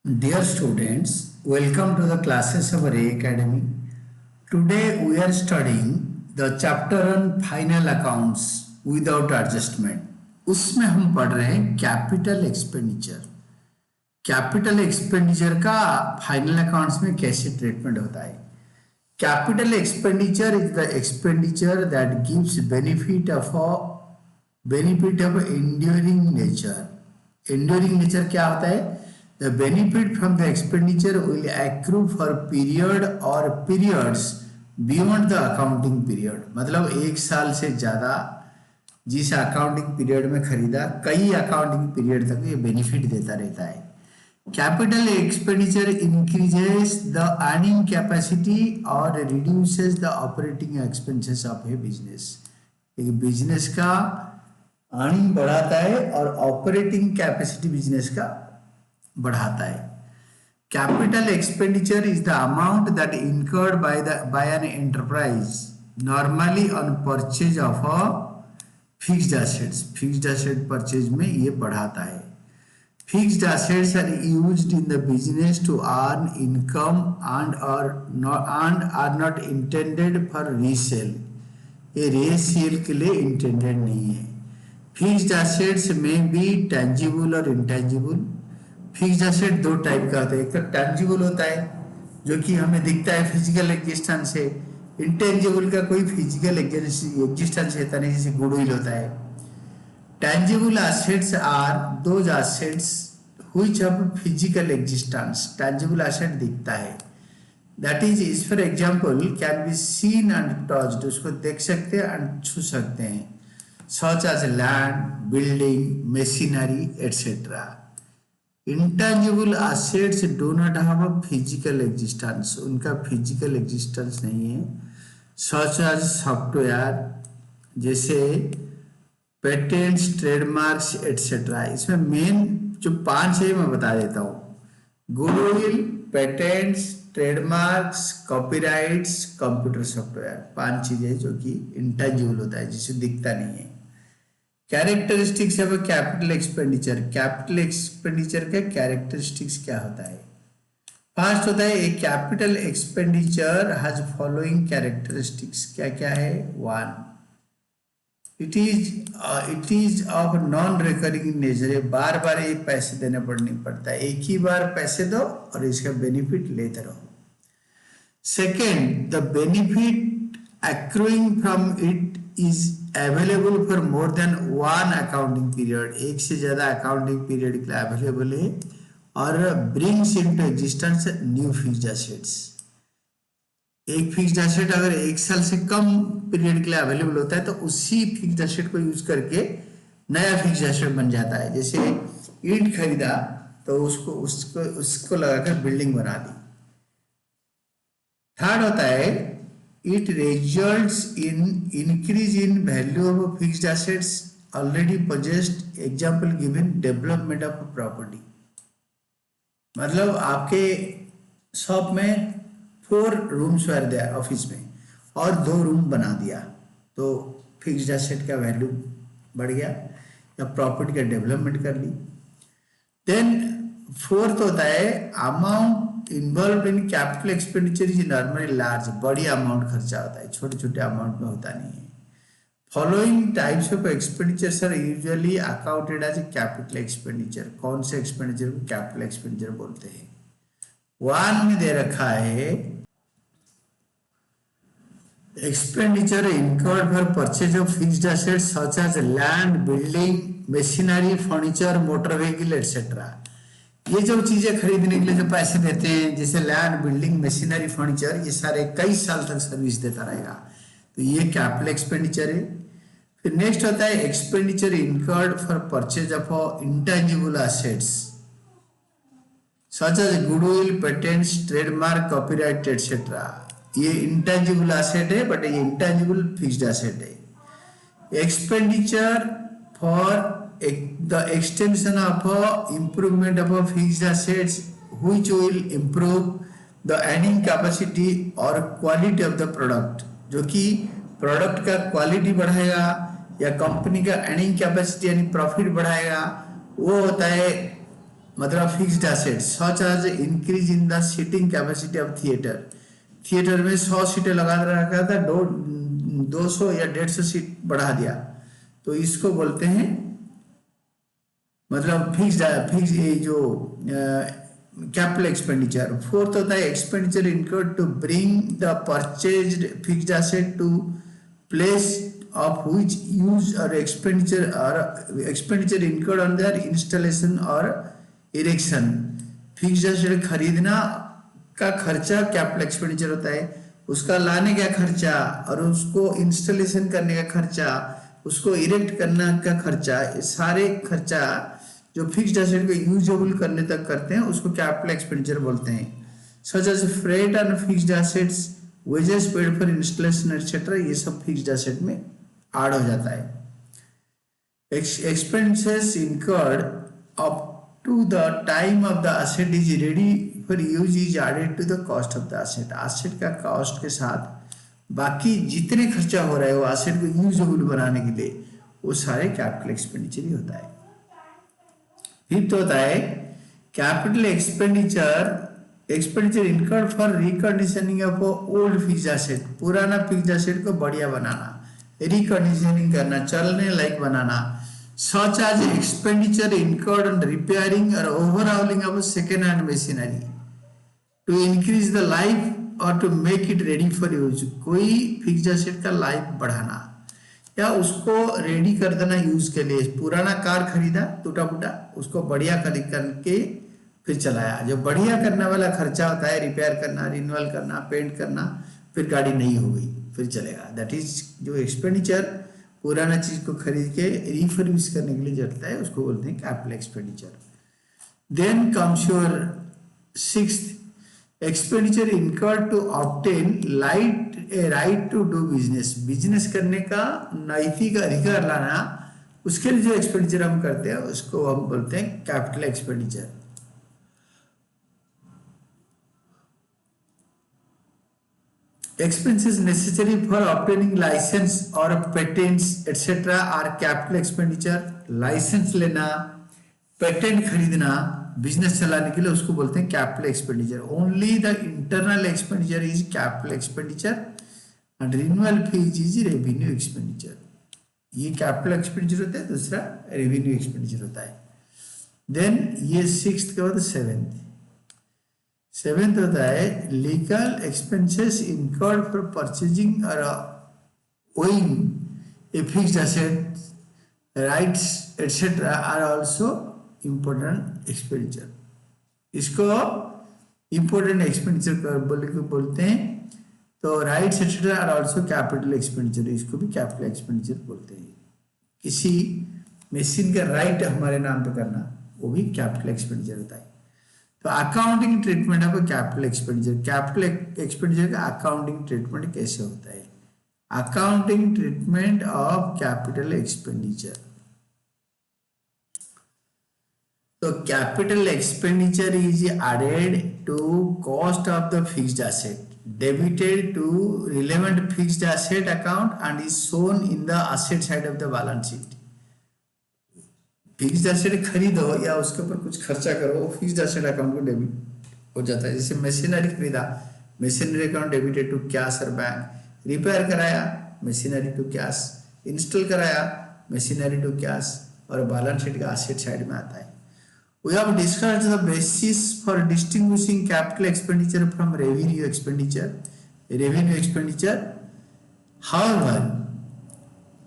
Dear students, welcome to the classes of Ray Academy. Today we are studying the chapter on final accounts without adjustment. उसमें हम पढ़ रहे हैं capital expenditure. Capital expenditure का final accounts में कैसे treatment होता है। Capital expenditure is the expenditure that gives benefit of enduring nature. Enduring nature क्या होता है? The benefit from the expenditure will accrue for period or periods beyond the accounting period. मतलब एक साल से ज़्यादा जिस अकाउंटिंग पीरियड में खरीदा कई अकाउंटिंग पीरियड तक ये बेनिफिट देता रहता है। Capital expenditure increases the earning capacity और reduces the operating expenses of a business. एक बिजनेस का अर्निंग बढ़ाता है और ऑपरेटिंग कैपेसिटी बिजनेस का बढ़ाता है। Capital expenditure is the amount that incurred by an enterprise normally on purchase of a fixed assets. Fixed asset purchase में ये बढ़ाता है। Fixed assets are used in the business to earn income and are not intended for resale. ये resale के लिए intended नहीं है। Fixed assets में बी टेंजिबल और इंटेंजिबल। फिक्स्ड एसेट दो टाइप का होता है। एक तो टेंजिबल होता है जो कि हमें दिखता है फिजिकल एग्जिस्टेंस से। इंटेंजिबल का कोई फिजिकल एग्जिस्टेंस रहता नहीं, जैसे गुडविल होता है। Tangible assets are those assets which have physical existence. Tangible asset दिखता है, that is for example can be seen and touched. उसको देख सकते हैं एंड छू सकते हैं। Such as land, building, machinery etcetera. Intangible assets do not have a physical existence. उनका फिजिकल एग्जिस्टेंस नहीं है। सच एज सॉफ्टवेयर, जैसे पेटेंट्स, ट्रेडमार्क्स एटसेट्रा। इसमें मेन जो 5 है मैं बता देता हूँ। Goodwill, patents, trademarks, copyrights, computer software. 5 चीजें जो कि इंटेंजिबल होता है, जिसे दिखता नहीं है। Characteristics of capital expenditure. Capital expenditure का कैरेक्टरिस्टिक्स क्या होता है? फर्स्ट होता है a capital expenditure has following characteristics. क्या क्या है? 1, it is of non recurring nature. बार बार ये पैसे देने नहीं पड़ता है, एक ही बार पैसे दो और इसका बेनिफिट लेते रहो। Second, the benefit accruing from it is available for more than one accounting period। एक से ज्यादा अकाउंटिंग पीरियड के लिए अवेलेबल है। और brings into existence new fixed assets। एक फिक्स्ड एसेट अगर एक साल से कम पीरियड के लिए अवेलेबल होता है तो उसी फिक्स्ड एसेट को यूज करके नया फिक्स्ड एसेट बन जाता है। जैसे ईंट खरीदा तो उसको लगाकर बिल्डिंग बना दी। थर्ड होता है it results in increase in value of fixed assets already possessed। example given, development of property। मतलब आपके शॉप में 4 रूम्स वर दिया ऑफिस में और 2 रूम बना दिया तो फिक्स्ड एसेट का वैल्यू बढ़ गया या प्रॉपर्टी का डेवलपमेंट कर ली। देन फोर्थ होता है amount involve in capital expenditure is normally large. बड़ी अमाउंट खर्चा होता है, छोटे छोटे अमाउंट में होता नहीं है। Following types of expenditures are usually accounted as capital expenditure. कौन से एक्सपेंडिचर को कैपिटल एक्सपेंडिचर बोलते हैं? 1 में दे रखा है expenditure incurred for purchase of fixed assets such as land, building, machinery, furniture, motor vehicle etcetera. ये जो चीजें खरीदने के लिए जो पैसे देते हैं, जैसे लैंड, बिल्डिंग, मशीनरी, फर्नीचर, ये सारे कई साल तक सर्विस देता रहेगा, तो ये कैपिटल एक्सपेंडिचर है। फिर नेक्स्ट होता है expenditure incurred for purchase of intangible assets such as goodwill, patents, trademark, copyright etcetera. ये इंटेंजिबल एसेट है बट ये इंटेंजिबल फिक्स्ड एसेट है। Expenditure for the extension of improvement of fixed assets which will improve the earning capacity or quality of the product। जो कि product का quality बढ़ाएगा या company का अर्निंग कैपेसिटी यानी प्रॉफिट बढ़ाएगा, वो होता है मतलब fixed asset such as increase in the seating capacity of theatre. Theatre में 100 सीटें लगा रखा था, 200 या 150 सीट बढ़ा दिया, तो इसको बोलते हैं मतलब फिक्स ये जो कैपिटल एक्सपेंडिचर। फोर्थ होता है expenditure incurred to bring the purchased fixed asset to place of which use or expenditure incurred on their installation or erection। Fixed asset खरीदना का खर्चा कैपिटल एक्सपेंडिचर होता है, उसका लाने का खर्चा और उसको इंस्टॉलेशन करने का खर्चा, उसको इरेक्ट करने का खर्चा, ये सारे खर्चा जो फिक्स्ड एसेट को यूजेबल करने तक करते हैं उसको कैपिटल एक्सपेंडिचर बोलते हैं। Such as freight and fixed assets, wages paid for installation etcetera, ये सब फिक्स्ड एसेट में ऐड हो जाता है। Expenses incurred up to the time of the asset is ready for use is added to the cost of the asset. Asset का cost के साथ बाकी जितने खर्चा हो रहा है वो एसेट को यूजेबल बनाने के लिए, वो सारे कैपिटल एक्सपेंडिचर ही होता है। फिफ्थ होता है capital expenditure incurred for reconditioning of old fixed asset. पुराना फिक्स्ड एसेट को बढ़िया बनाना, रिकंडीशनिंग करना, चलने लायक बनाना। Such as expenditure incurred on repairing और overhauling of second hand machinery to increase the life और to make it ready for use. कोई फिक्स्ड एसेट का लाइफ बढ़ाना या उसको रेडी कर देना यूज के लिए। पुराना कार खरीदा टूटा फूटा, उसको बढ़िया खरीद करके फिर चलाया। जो बढ़िया करने वाला खर्चा होता है, रिपेयर करना, रिन्यूअल करना, पेंट करना, फिर गाड़ी नई हो गई फिर चलेगा, दैट इज जो एक्सपेंडिचर पुराना चीज को खरीद के रिफर्बिश करने के लिए जाता है, उसको बोलते हैं capital expenditure. Then comes your sixth expenditure incurred to obtain right to do business. Business करने का नैतिक अधिकार लाना, उसके लिए जो एक्सपेंडिचर हम करते हैं उसको हम बोलते हैं capital expenditure. Expenses necessary for obtaining license or patents etc. are capital expenditure। Licence लेना, पेटेंट खरीदना, बिजनेस चलाने के लिए उसको बोलते हैं capital expenditure. Only the internal expenditure is capital expenditure and renewal fees is revenue expenditure. ये capital expenditure होता है, दूसरा रेवेन्यू एक्सपेंडिचर होता है। देन ये सिक्स्थ के बाद सेवेंथ होता है legal expenses incurred for purchasing और owing a fixed asset, rights etcetera are also important expenditure. इसको इम्पोर्टेंट एक्सपेंडिचर बोलते हैं। तो rights etcetera are also capital expenditure, इसको भी कैपिटल एक्सपेंडिचर बोलते हैं। किसी मशीन का राइट हमारे नाम पे करना, वो भी कैपिटल एक्सपेंडिचर होता है। तो accounting treatment of capital expenditure, capital expenditure का अकाउंटिंग ट्रीटमेंट कैसे होता है? Accounting treatment of capital expenditure. तो capital expenditure is added to cost of the fixed asset, debited to relevant fixed asset account and is shown in the asset side of the balance sheet। Fixed asset खरीदो या उसके ऊपर कुछ खर्चा करो, वो fixed asset account को debit हो जाता है। जैसे मशीनरी खरीदा, machinery account debited to cash और बैंक। रिपेयर कराया, मशीनरी टू कैश। इंस्टॉल कराया, मशीनरी टू कैश, और बैलेंस शीट का एसेट साइड में आता है। We have discussed the basis for distinguishing capital expenditure from revenue expenditure. Revenue expenditure, however,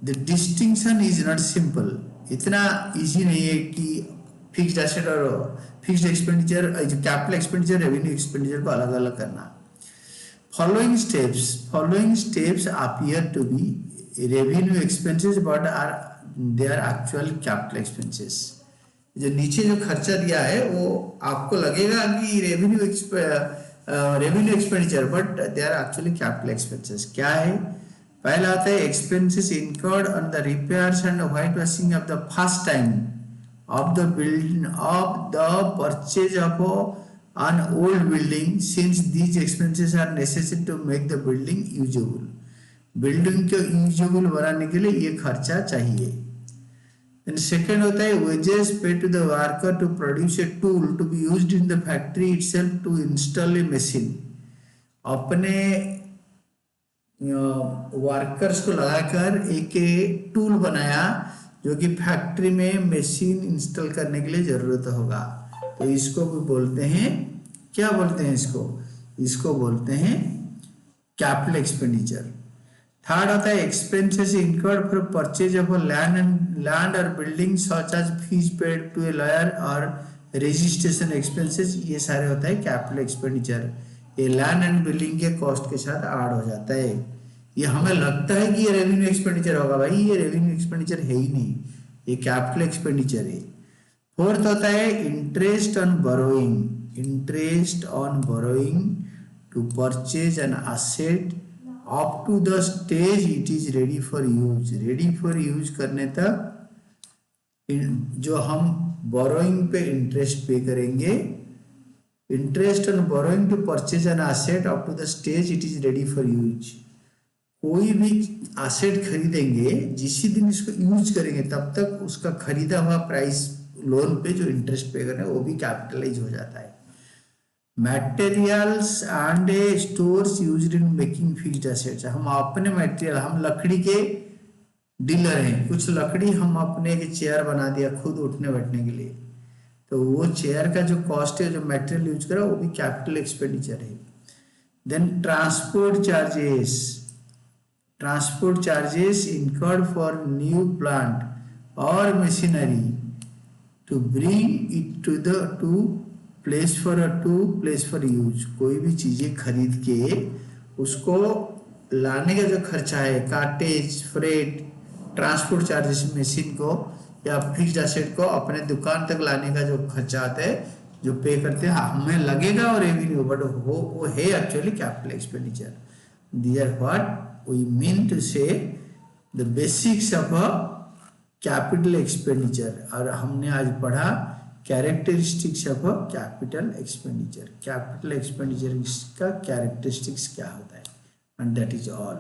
the distinction is not simple। इतना easy नहीं है कि फिक्स्ड एसेट और फिक्स्ड एक्सपेंडिचर, जो कैपिटल एक्सपेंडिचर, रेवेन्यू एक्सपेंडिचर को अलग अलग करना। Following steps appear to be revenue expenses but they are actual capital expenses. जो नीचे जो खर्चा दिया है वो आपको लगेगा कि revenue expenditure, but they are actually capital expenses. क्या है? पहला आता है expenses incurred on the repairs and white washing of the first time of the building of the purchase of an old building since these expenses are necessary to make the building usable। Building को usable बनाने के लिए ये खर्चा चाहिए। And second होता है wages pay to the worker to produce a tool to be used in the factory itself to install a machine. अपने वर्कर्स को लगाकर एक टूल बनाया जो कि फैक्ट्री में मशीन इंस्टॉल करने के लिए जरूरत होगा, तो इसको भी बोलते हैं, क्या बोलते हैं इसको बोलते हैं कैपिटल एक्सपेंडिचर। थर्ड होता है expenses incurred for purchase of land और building such as fees paid to a lawyer और रजिस्ट्रेशन एक्सपेंसेस, ये सारे होता है कैपिटल एक्सपेंडिचर। ये लैंड एंड बिल्डिंग के कॉस्ट के साथ ऐड हो जाता है। ये हमें लगता है कि ये रेवेन्यू एक्सपेंडिचर होगा, भाई ये रेवेन्यू एक्सपेंडिचर है ही नहीं, ये कैपिटल एक्सपेंडिचर है। फोर्थ होता है interest on borrowing to purchase an asset up to the stage it is ready for use करने तक जो हम बोरोइंग पे इंटरेस्ट पे करेंगे। Interest on borrowing to purchase an asset up to the stage it is ready for use. कोई भी asset खरीदेंगे, जिस दिन इसको यूज करेंगे तब तक उसका खरीदा हुआ प्राइस लोन पे जो इंटरेस्ट पे करना है वो भी कैपिटलाइज हो जाता है। Materials and stores used in making fixed assets, हम अपने मटेरियल, हम लकड़ी के डीलर हैं, कुछ लकड़ी हम अपने एक चेयर बना दिया खुद उठने बैठने के लिए, तो वो चेयर का जो कॉस्ट है, जो मटेरियल यूज करा वो भी कैपिटल एक्सपेंडिचर है। Then transport charges incurred for new plant और machinery to bring it to place for use. कोई भी चीजें खरीद के उसको लाने का जो खर्चा है, cartage, freight, transport charges, machine को या फिक्स्ड एसेट को अपने दुकान तक लाने का जो खर्चा आता है, जो पे करते हैं, हमें लगेगा और रेवेन्यू, बट वो है actually capital expenditure. These are what we mean to say the basics of a capital expenditure. और हमने आज पढ़ा characteristics of a capital expenditure. Capital expenditure का कैरेक्टरिस्टिक्स क्या होता है, एंड दैट इज ऑल।